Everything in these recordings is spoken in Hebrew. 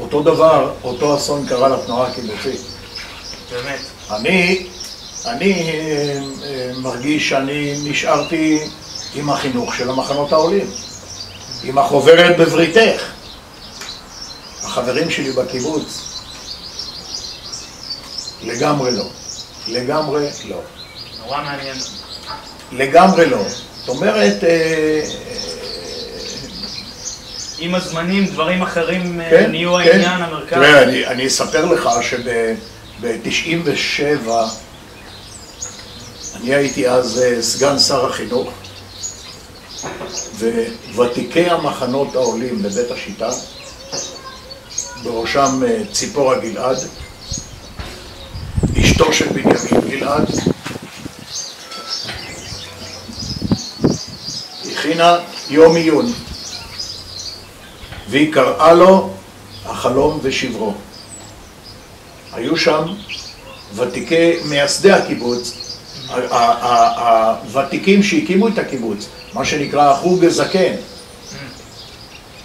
אותו דבר, אותו אסון קרה לתנועה הקיבוצית. באמת. אני מרגיש שאני נשארתי עם החינוך של המחנות העולים, עם החוברת בבריתך. החברים שלי בקיבוץ, לגמרי לא. לגמרי לא. נורא מעניין. לגמרי לא. זאת אומרת, עם הזמנים, דברים אחרים כן, נהיו כן. העניין המרכז. תראה, אני אספר לך שב-97 אני הייתי אז סגן שר החינוך, וותיקי המחנות העולים בבית השיטה, בראשם ציפורה גלעד, אשתו של בנימין גלעד, הכינה יום עיון, והיא קראה לו החלום ושברו. היו שם ותיקי מייסדי הקיבוץ, הוותיקים שהקימו את הקיבוץ, מה שנקרא החוג הזקן.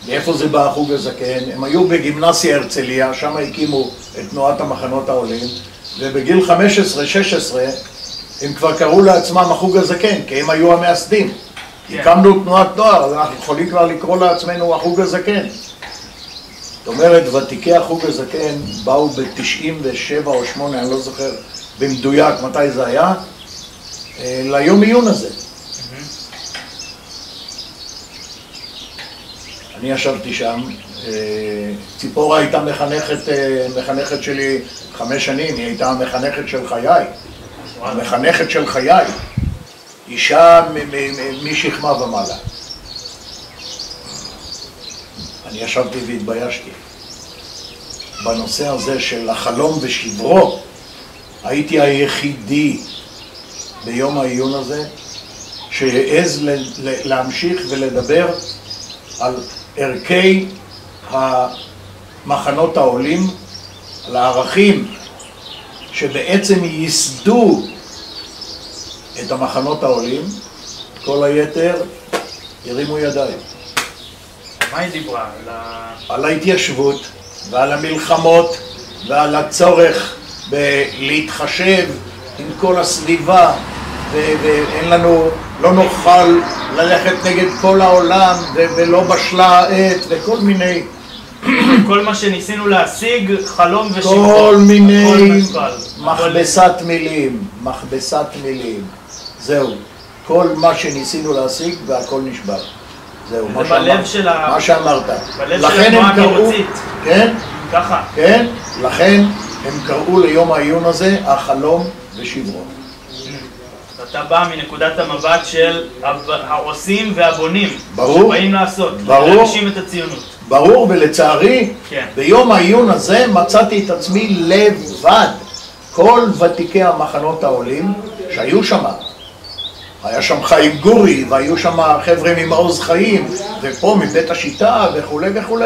מאיפה זה בא החוג הזקן? הם היו בגימנסיה הרצליה, שם הקימו את תנועת המחנות העולים, ובגיל 15-16 הם כבר קראו לעצמם החוג הזקן, כי הם היו המייסדים. הקמנו תנועת נוער, אנחנו יכולים כבר לקרוא לעצמנו החוג הזקן. זאת אומרת, ותיקי החוג הזקן באו ב-97 או 8, אני לא זוכר במדויק מתי זה היה, ליום עיון הזה. אני ישבתי שם, ציפורה הייתה מחנכת שלי 5 שנים, היא הייתה המחנכת של חיי, המחנכת של חיי, אישה משכמה ומעלה. אני ישבתי והתביישתי. בנושא הזה של החלום ושברו, הייתי היחידי ביום העיון הזה שהעז להמשיך ולדבר על ערכי המחנות העולים, על הערכים שבעצם ייסדו את המחנות העולים. כל היתר ירימו ידיים. מה היא דיברה? על ההתיישבות ועל המלחמות ועל הצורך להתחשב עם כל הסביבה, ואין לנו, לא נוכל ללכת נגד כל העולם ולא בשלה העת וכל מיני כל מה שניסינו להשיג, חלום ושברו. כל מיני מכבסת מילים. זהו. כל מה שניסינו להשיג והכל נשבר. זהו, מה שאמרת. בלב של התנועה הקיבוצית. כן? ככה. כן? לכן הם קראו ליום העיון הזה החלום ושברו. אתה בא מנקודת המבט של העושים והבונים. ברור. שבאים לעשות. ברור. להגשים את הציונות. ברור, ולצערי, כן. ביום העיון הזה מצאתי את עצמי לבד. כל ותיקי המחנות העולים שהיו שם, היה שם חיים גורי, והיו שם חבר'ה ממעוז חיים, ופה מבית השיטה וכו' וכו'.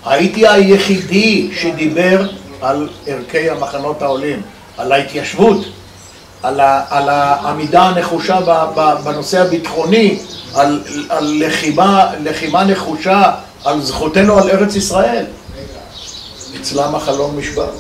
הייתי היחידי שדיבר על ערכי המחנות העולים, על ההתיישבות, על העמידה הנחושה בנושא הביטחוני, על לחימה נחושה, על זכותנו על ארץ ישראל. אצלם החלום נשבר.